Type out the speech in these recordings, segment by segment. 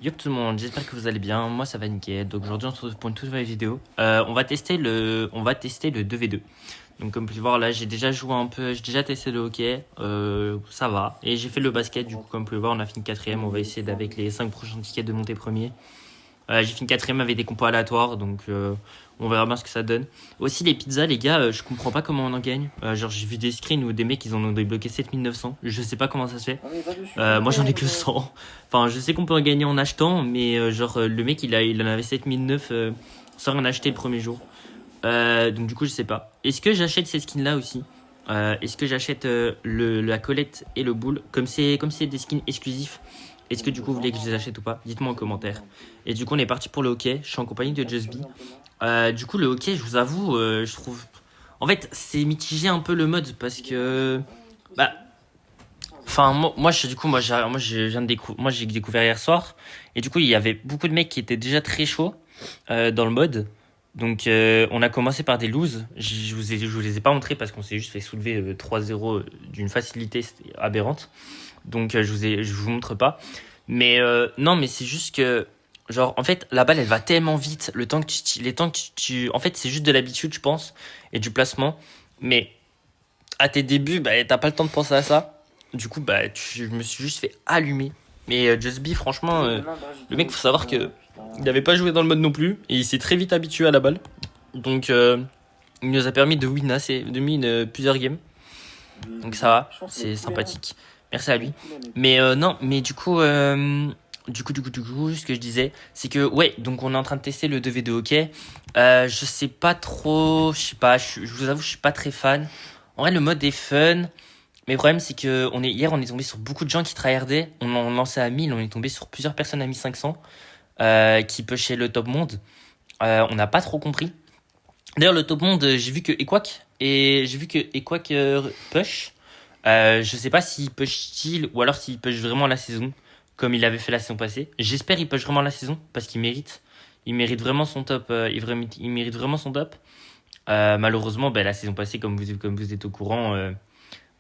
Yo tout le monde, j'espère que vous allez bien, moi ça va nickel. Donc aujourd'hui on se retrouve pour une toute nouvelle vidéo. On va tester le 2v2. Donc comme vous pouvez voir là j'ai déjà joué un peu, j'ai déjà testé le hockey, ça va. Et j'ai fait le basket, du coup comme vous pouvez voir on a fini quatrième, on va essayer avec les 5 prochains tickets de monter premier. J'ai fini quatrième avec des compos aléatoires, donc on verra bien ce que ça donne. Aussi les pizzas les gars, je comprends pas comment on en gagne. Genre j'ai vu des screens où des mecs ils en ont débloqué 7900, je sais pas comment ça se fait. Moi j'en ai que 100. Enfin je sais qu'on peut en gagner en achetant, mais le mec il en avait 7009 sans rien acheter le premier jour. Donc du coup je sais pas. Est-ce que j'achète ces skins là aussi? Est-ce que j'achète la Colette et le Bull comme c'est des skins exclusifs? Est-ce que du coup vous voulez que je les achète ou pas? Dites-moi en commentaire. Et du coup on est parti pour le hockey. Je suis en compagnie de Just Be. Du coup le hockey je vous avoue je trouve... En fait c'est mitigé un peu le mode parce que... Bah... Enfin moi j'ai découvert hier soir. Et du coup il y avait beaucoup de mecs qui étaient déjà très chauds dans le mode. Donc on a commencé par des loses. Je vous les ai pas montrés parce qu'on s'est juste fait soulever 3-0 d'une facilité aberrante. Donc je vous montre pas. Mais non, mais c'est juste que genre en fait la balle elle va tellement vite. Les temps que en fait c'est juste de l'habitude je pense et du placement. Mais à tes débuts bah t'as pas le temps de penser à ça. Du coup bah je me suis juste fait allumer. Mais Just Be franchement le mec faut savoir que il n'avait pas joué dans le mode non plus et il s'est très vite habitué à la balle. Donc il nous a permis de win plusieurs games. Donc ça va, c'est sympathique. Merci à lui. Mais non, mais du coup, ce que je disais, c'est que ouais, donc on est en train de tester le 2v2 hockey. Je sais pas trop, je sais pas, je vous avoue, je suis pas très fan. En vrai, le mode est fun. Mais le problème, c'est que hier, on est tombé sur beaucoup de gens qui tryhardaient. On en lançait à 1000, on est tombé sur plusieurs personnes à 1500 qui pushaient le top monde. On n'a pas trop compris. D'ailleurs, le top monde, j'ai vu que Equack push. Je sais pas s'il push-t-il ou alors s'il push vraiment la saison, comme il avait fait la saison passée. J'espère qu'il push vraiment la saison parce qu'il mérite. Il mérite vraiment son top. Il mérite vraiment son top. Malheureusement, la saison passée, comme vous êtes au courant,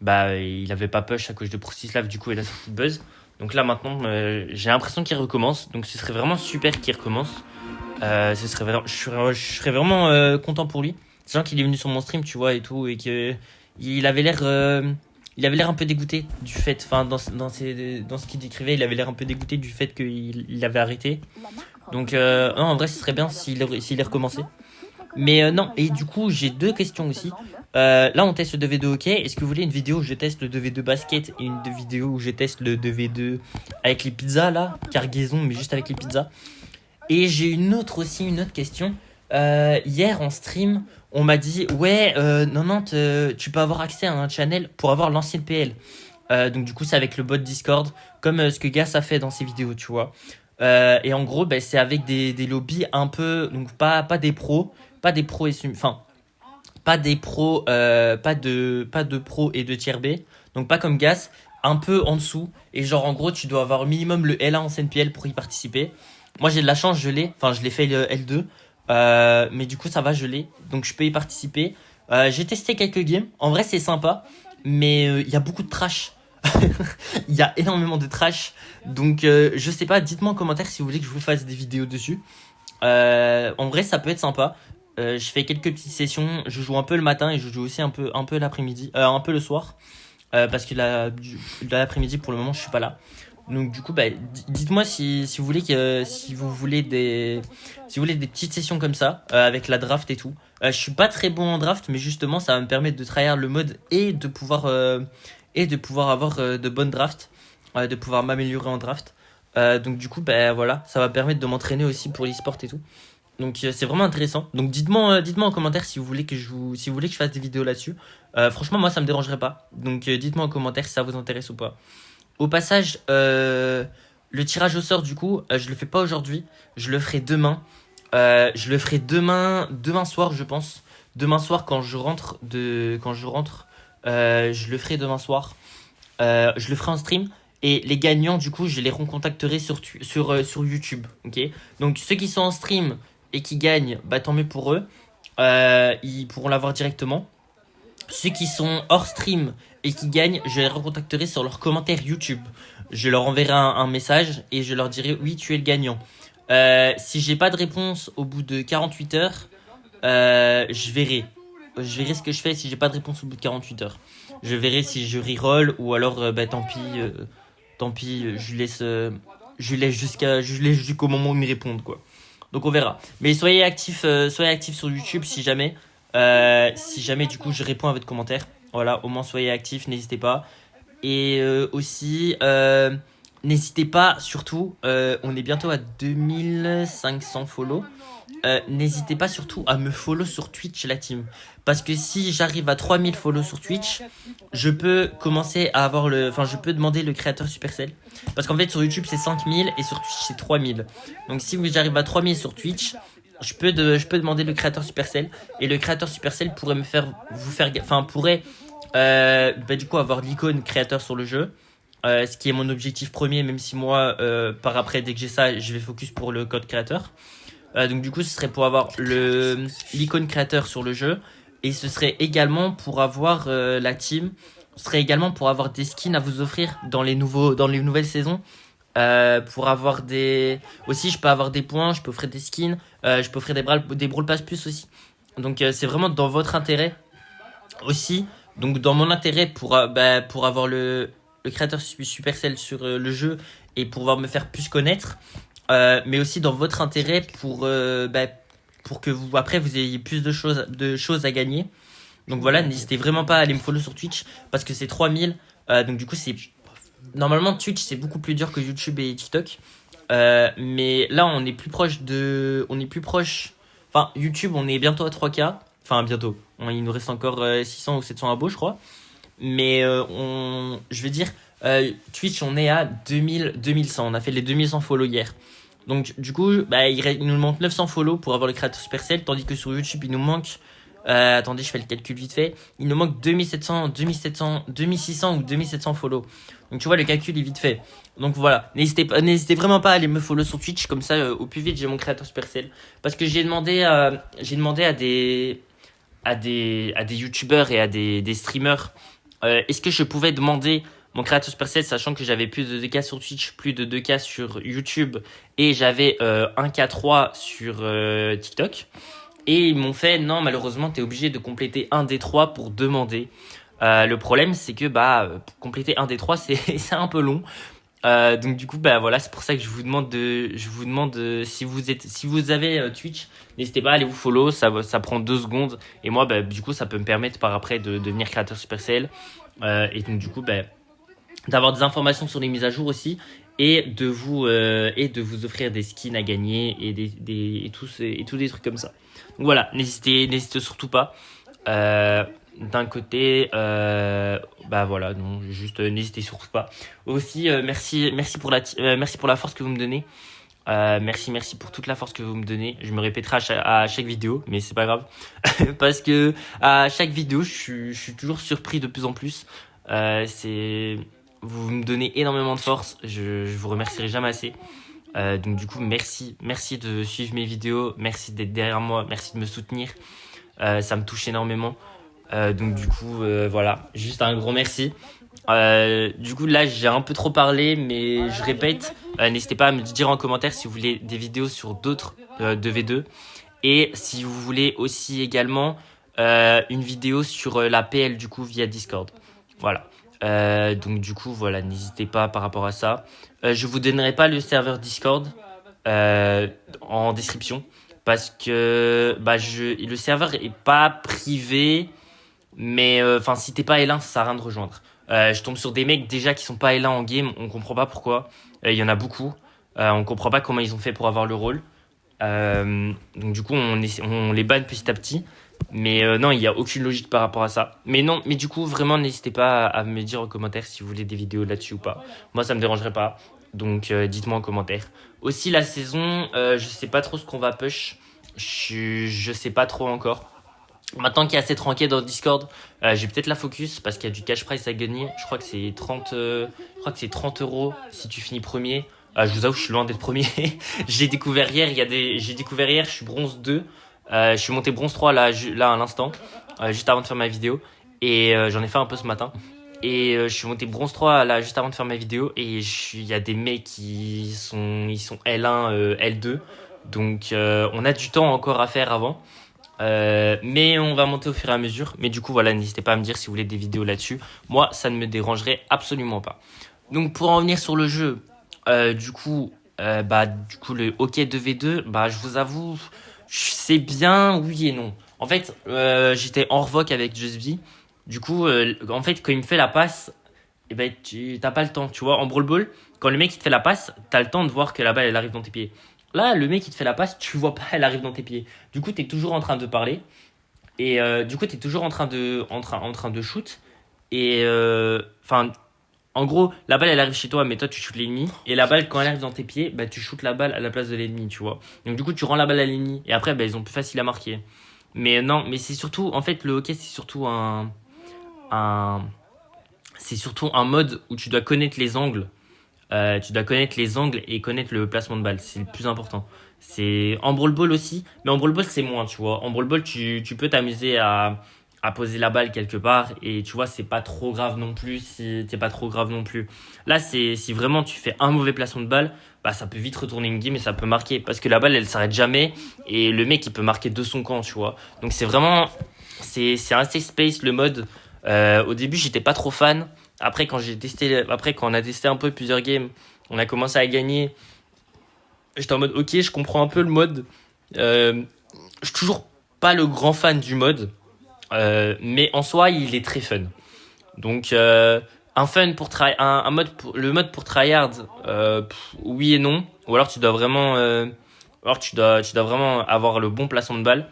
il avait pas push à cause de Prostislav. Du coup, il a sorti de buzz. Donc là, maintenant, j'ai l'impression qu'il recommence. Donc ce serait vraiment super qu'il recommence. Je serais vraiment content pour lui. Sachant qu'il est venu sur mon stream, tu vois, et tout, et que il avait l'air un peu dégoûté du fait, enfin dans ce qu'il décrivait, il avait l'air un peu dégoûté du fait qu'il avait arrêté. Donc non, en vrai, ce serait bien s'il est recommencé. Mais non, et du coup, j'ai deux questions aussi. Là, on teste le 2v2 hockey. Est-ce que vous voulez une vidéo où je teste le 2v2 basket et une vidéo où je teste le 2v2 avec les pizzas là, cargaison, mais juste avec les pizzas? Et j'ai une autre question. Hier en stream, on m'a dit ouais, non, tu peux avoir accès à un channel pour avoir l'ancienne PL. Donc du coup, c'est avec le bot Discord, comme ce que Gas a fait dans ses vidéos, tu vois. Et en gros, c'est avec des lobbies un peu, donc pas des pros, enfin pas des pros, pas de pros et de tier B, donc pas comme Gas, un peu en dessous. Et genre en gros, tu dois avoir au minimum le L1 en CNPL pour y participer. Moi j'ai de la chance, je l'ai fait le L2. Mais du coup ça va, je l'ai. Donc je peux y participer. J'ai testé quelques games. En vrai c'est sympa. Mais il y a beaucoup de trash. Il y a énormément de trash. Donc je sais pas, dites-moi en commentaire si vous voulez que je vous fasse des vidéos dessus. En vrai ça peut être sympa. Je fais quelques petites sessions. Je joue un peu le matin et je joue aussi un peu l'après-midi. Un peu le soir. Parce que l'après-midi pour le moment je suis pas là. Donc du coup dites-moi si vous voulez des petites sessions comme ça avec la draft et tout. Je suis pas très bon en draft mais justement ça va me permettre de tryhard le mode et de pouvoir avoir de bonnes drafts, de pouvoir m'améliorer en draft. Donc du coup voilà, ça va permettre de m'entraîner aussi pour l'e-sport et tout. Donc c'est vraiment intéressant. Donc dites-moi en commentaire si vous voulez que je fasse des vidéos là-dessus. Franchement moi ça me dérangerait pas. Donc dites-moi en commentaire si ça vous intéresse ou pas. Au passage, le tirage au sort, du coup, je le fais pas aujourd'hui. Je le ferai demain. Je le ferai demain soir, je pense. Demain soir, quand je rentre, je le ferai demain soir. Je le ferai en stream. Et les gagnants, du coup, je les recontacterai sur YouTube. Ok. Donc, ceux qui sont en stream et qui gagnent, tant mieux pour eux. Ils pourront l'avoir directement. Ceux qui sont hors stream et qui gagnent, je les recontacterai sur leurs commentaires YouTube. Je leur enverrai un message et je leur dirai oui, tu es le gagnant. Si j'ai pas de réponse au bout de 48 heures, je verrai. Je verrai ce que je fais si j'ai pas de réponse au bout de 48 heures. Je verrai si je reroll ou alors tant pis, je laisse jusqu'au moment où ils me répondent quoi. Donc on verra. Mais soyez actifs sur YouTube si jamais du coup je réponds à votre commentaire. Voilà, au moins soyez actifs, n'hésitez pas. Et aussi, n'hésitez pas, surtout, on est bientôt à 2500 follow. N'hésitez pas surtout à me follow sur Twitch, la team. Parce que si j'arrive à 3000 follow sur Twitch, je peux commencer à avoir je peux demander le créateur Supercell. Parce qu'en fait, sur YouTube, c'est 5000 et sur Twitch, c'est 3000. Donc si j'arrive à 3000 sur Twitch, je peux demander le créateur Supercell. Et le créateur Supercell pourrait pourrait du coup avoir l'icône créateur sur le jeu. Ce qui est mon objectif premier, même si moi, par après, dès que j'ai ça, je vais focus pour le code créateur. Donc du coup, ce serait pour avoir l'icône créateur sur le jeu. Et ce serait également pour avoir la team. Ce serait également pour avoir des skins à vous offrir dans les nouvelles saisons. Pour avoir aussi, je peux avoir des points, je peux offrir des skins, je peux offrir des Brawl Pass plus aussi. Donc c'est vraiment dans votre intérêt aussi. Donc dans mon intérêt pour avoir le créateur Supercell sur le jeu et pour pouvoir me faire plus connaître. Mais aussi dans votre intérêt pour que vous ayez plus de choses à gagner. Donc voilà, n'hésitez vraiment pas à aller me follow sur Twitch parce que c'est 3000. Donc du coup, normalement Twitch c'est beaucoup plus dur que YouTube et TikTok. Mais là on est plus proche. Enfin YouTube on est bientôt à 3K. Enfin bientôt. Il nous reste encore 600 ou 700 abos je crois. Mais je veux dire Twitch on est à 2100. On a fait les 2100 follow hier. Donc du coup il nous manque 900 follow pour avoir le créateur Supercell. Tandis que sur YouTube il nous manque attendez, je fais le calcul vite fait. Il nous manque 2600 ou 2700 follow. Donc tu vois, le calcul est vite fait. Donc voilà, n'hésitez vraiment pas à aller me follow sur Twitch. Comme ça, au plus vite, j'ai mon créateur Supercell. Parce que j'ai demandé à des youtubeurs et à des streamers est-ce que je pouvais demander mon créateur Supercell, sachant que j'avais plus de 2K sur Twitch, plus de 2K sur YouTube et j'avais 1K3 sur TikTok. Et ils m'ont fait non, malheureusement t'es obligé de compléter un des trois pour demander. Le problème c'est que pour compléter un des trois c'est un peu long. Donc du coup voilà, c'est pour ça que je vous demande si vous avez Twitch, n'hésitez pas à aller vous follow, ça prend 2 secondes et moi du coup ça peut me permettre par après de devenir créateur Supercell et donc du coup d'avoir des informations sur les mises à jour aussi et de vous offrir des skins à gagner et tous des trucs comme ça. Donc voilà, n'hésitez surtout pas. D'un côté, voilà, non, juste n'hésitez surtout pas. Aussi, merci pour la force que vous me donnez. Merci pour toute la force que vous me donnez. Je me répéterai à chaque vidéo, mais c'est pas grave parce que à chaque vidéo, je suis toujours surpris de plus en plus. Vous me donnez énormément de force. Je vous remercierai jamais assez. Donc du coup, merci de suivre mes vidéos, merci d'être derrière moi, merci de me soutenir. Ça me touche énormément. Donc du coup, voilà, juste un gros merci. Du coup, là, j'ai un peu trop parlé, mais je répète, n'hésitez pas à me dire en commentaire si vous voulez des vidéos sur d'autres 2v2 et si vous voulez aussi également une vidéo sur la PL du coup via Discord. Voilà. Donc du coup voilà, n'hésitez pas par rapport à ça. Je vous donnerai pas le serveur Discord en description parce que le serveur est pas privé, mais si t'es pas L1 ça sert à rien de rejoindre. Je tombe sur des mecs déjà qui sont pas L1 en game, on comprend pas pourquoi. Il y en a beaucoup, on comprend pas comment ils ont fait pour avoir le rôle. Donc du coup on les banne petit à petit. Mais non, il n'y a aucune logique par rapport à ça. Mais du coup, vraiment, n'hésitez pas à me dire en commentaire si vous voulez des vidéos là-dessus ou pas. Moi, ça me dérangerait pas. Donc, dites-moi en commentaire. Aussi, la saison, je sais pas trop ce qu'on va push. Je sais pas trop encore. Maintenant qu'il y a cette enquête dans Discord, j'ai peut-être la focus parce qu'il y a du cash prize à gagner. Je crois que c'est 30 € si tu finis premier. Je vous avoue, je suis loin d'être premier. J'ai découvert hier, je suis bronze 2. Je suis monté bronze 3 là à l'instant, juste avant de faire ma vidéo. Et j'en ai fait un peu ce matin. Et je suis monté bronze 3 là juste avant de faire ma vidéo. Et il y a des mecs ils sont L1, L2. Donc on a du temps encore à faire avant. Mais on va monter au fur et à mesure. Mais du coup, voilà, n'hésitez pas à me dire si vous voulez des vidéos là-dessus. Moi, ça ne me dérangerait absolument pas. Donc, pour en venir sur le jeu, du coup, le hockey 2v2, bah, je vous avoue, c'est bien, oui et non. En fait, j'étais en revoc avec Jusby. Du coup, en fait, quand il me fait la passe, eh ben, tu t'as pas le temps, tu vois. En brawl ball, quand le mec il te fait la passe, t'as le temps de voir que la balle elle arrive dans tes pieds. Là, le mec il te fait la passe, tu vois pas, elle arrive dans tes pieds. Du coup, t'es toujours en train de parler. Et du coup, t'es toujours en train de shoot. Et enfin, en gros, la balle elle arrive chez toi, mais toi tu shootes l'ennemi. Et la balle, quand elle arrive dans tes pieds, bah tu shootes la balle à la place de l'ennemi, tu vois. Donc du coup, tu rends la balle à l'ennemi. Et après, bah, ils ont plus facile à marquer. Mais non, mais c'est surtout, en fait, le hockey, un, c'est surtout un mode où tu dois connaître les angles. Tu dois connaître les angles et connaître le placement de balle. C'est le plus important. C'est en brawl ball aussi, mais en brawl ball c'est moins, tu vois. En brawl ball, tu peux t'amuser à poser la balle quelque part et tu vois, c'est pas trop grave non plus si t'es pas trop grave non plus. Là, c'est si vraiment tu fais un mauvais placement de balle, bah ça peut vite retourner une game et ça peut marquer parce que la balle elle s'arrête jamais et le mec il peut marquer de son camp, tu vois. Donc c'est vraiment c'est un safe space le mode. Au début, j'étais pas trop fan. Après quand on a testé un peu plusieurs games, on a commencé à gagner. J'étais en mode ok, je comprends un peu le mode. Je suis toujours pas le grand fan du mode, mais en soi, il est très fun. Donc un fun pour un mode le mode pour tryhard, oui et non. Ou alors tu dois vraiment avoir le bon placement de balle.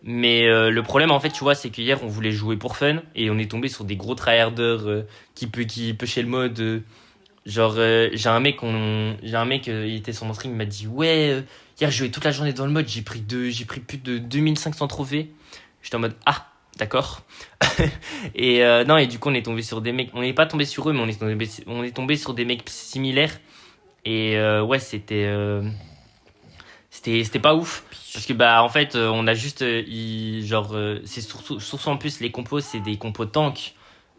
Mais le problème en fait tu vois c'est qu'hier on voulait jouer pour fun et on est tombé sur des gros tryharders qui pushaient le mode genre j'ai un mec il était sur mon stream il m'a dit ouais hier j'ai joué toute la journée dans le mode j'ai pris plus de 2500 trophées. J'étais en mode ah d'accord. Et non et du coup on est tombé sur des mecs, on n'est pas tombé sur eux mais on est tombé sur des mecs similaires et ouais c'était pas ouf parce que bah en fait on a juste c'est surtout en plus les compos c'est des compos tanks.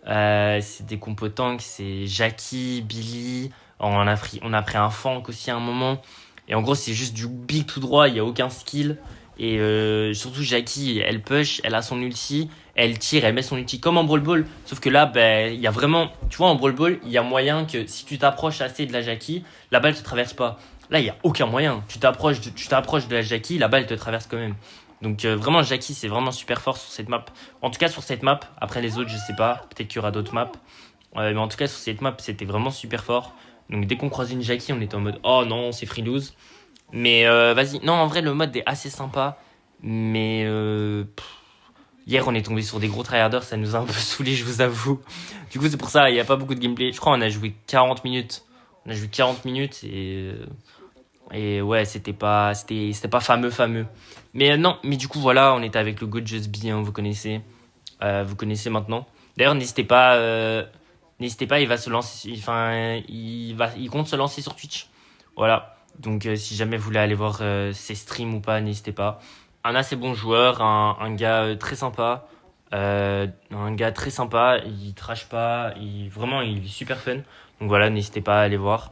C'est des compos tanks, c'est Jackie, Billy, on a pris un Fank aussi à un moment et en gros c'est juste du big tout droit, il y a aucun skill et surtout Jackie elle push, elle a son ulti, elle tire, elle met son ulti comme en Brawl Ball sauf que là il y a vraiment tu vois en Brawl Ball il y a moyen que si tu t'approches assez de la Jackie la balle te traverse pas. Là, il n'y a aucun moyen. Tu t'approches de la Jackie, la balle te traverse quand même. Donc vraiment, Jackie, c'est vraiment super fort sur cette map. En tout cas, sur cette map. Après les autres, je sais pas. Peut-être qu'il y aura d'autres maps. Mais en tout cas, sur cette map, c'était vraiment super fort. Donc dès qu'on croisait une Jackie, on était en mode oh non, c'est free lose. Mais vas-y. Non, en vrai, le mode est assez sympa. Mais hier, on est tombé sur des gros tryharders. Ça nous a un peu saoulé, je vous avoue. Du coup, c'est pour ça, il n'y a pas beaucoup de gameplay. Je crois qu'on a joué 40 minutes. On a joué 40 minutes et ouais, c'était pas fameux. Mais non, mais du coup, voilà, on était avec le GOAT Just Be, hein, vous connaissez. Vous connaissez maintenant. D'ailleurs, n'hésitez pas, il va se lancer, enfin, il compte se lancer sur Twitch. Voilà. Donc, si jamais vous voulez aller voir ses streams ou pas, n'hésitez pas. Un assez bon joueur, un gars très sympa. Un gars très sympa, il trash pas, vraiment, il est super fun. Donc voilà, n'hésitez pas à aller voir.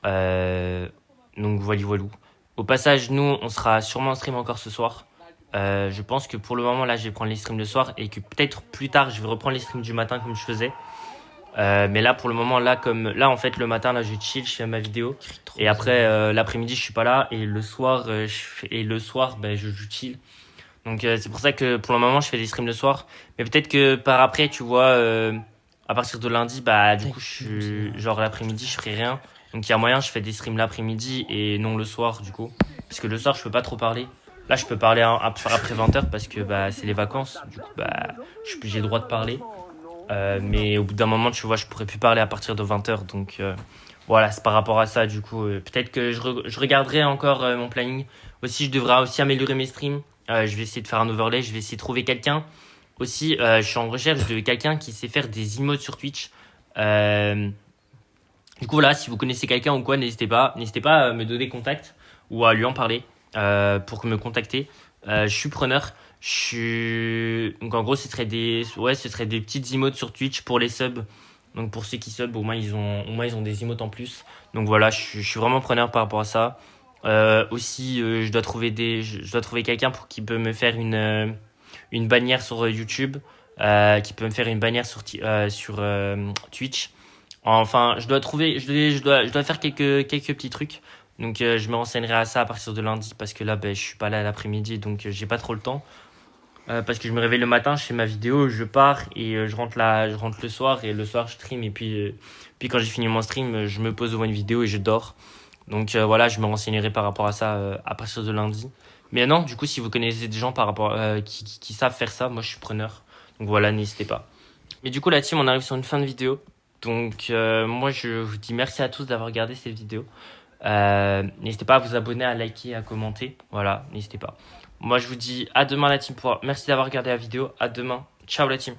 Euh, donc voilà, voilà. Au passage, nous, on sera sûrement en stream encore ce soir. Je pense que pour le moment, là, je vais prendre les streams le soir et que peut-être plus tard, je vais reprendre les streams du matin comme je faisais. Mais là, pour le moment, là, en fait, le matin, là, je chill, je fais ma vidéo. Et après, l'après-midi, je suis pas là. Et le soir, ben, je joue chill. Donc, c'est pour ça que pour le moment, je fais des streams le soir. Mais peut-être que par après, tu vois, à partir de lundi, bah, du coup, genre l'après-midi, je ferai rien. Donc il y a moyen, je fais des streams l'après-midi et non le soir du coup. Parce que le soir, je peux pas trop parler. Là, je peux parler après 20h parce que bah, c'est les vacances. Du coup, bah, j'ai le droit de parler. Mais au bout d'un moment, tu vois, je pourrais plus parler à partir de 20h. Donc voilà, c'est par rapport à ça. Du coup, peut-être que je regarderai encore mon planning. Aussi, je devrais aussi améliorer mes streams. Je vais essayer de faire un overlay. Je vais essayer de trouver quelqu'un. Aussi, je suis en recherche de quelqu'un qui sait faire des emotes sur Twitch. Du coup, voilà, si vous connaissez quelqu'un ou quoi, n'hésitez pas à me donner contact ou à lui en parler pour me contacter. Je suis preneur. Donc en gros, ce serait des petites emotes sur Twitch pour les subs. Donc pour ceux qui sub, au moins ils ont des emotes en plus. Donc voilà, je suis vraiment preneur par rapport à ça. Aussi, je dois trouver quelqu'un pour qui peut me faire une bannière sur YouTube, qui peut me faire une bannière sur Twitch. Enfin, je dois faire quelques petits trucs. Donc je me renseignerai à ça à partir de lundi parce que là, ben, je suis pas là l'après-midi, donc j'ai pas trop le temps. Parce que je me réveille le matin, je fais ma vidéo, je pars et je rentre le soir et le soir je stream et puis quand j'ai fini mon stream, je me pose devant une vidéo et je dors. Donc voilà, je me renseignerai par rapport à ça à partir de lundi. Mais non, du coup, si vous connaissez des gens qui savent faire ça, moi je suis preneur. Donc voilà, n'hésitez pas. Mais du coup, la team, on arrive sur une fin de vidéo. Donc moi, je vous dis merci à tous d'avoir regardé cette vidéo. N'hésitez pas à vous abonner, à liker, à commenter. Voilà, n'hésitez pas. Moi, je vous dis à demain la team. Merci d'avoir regardé la vidéo. À demain. Ciao la team.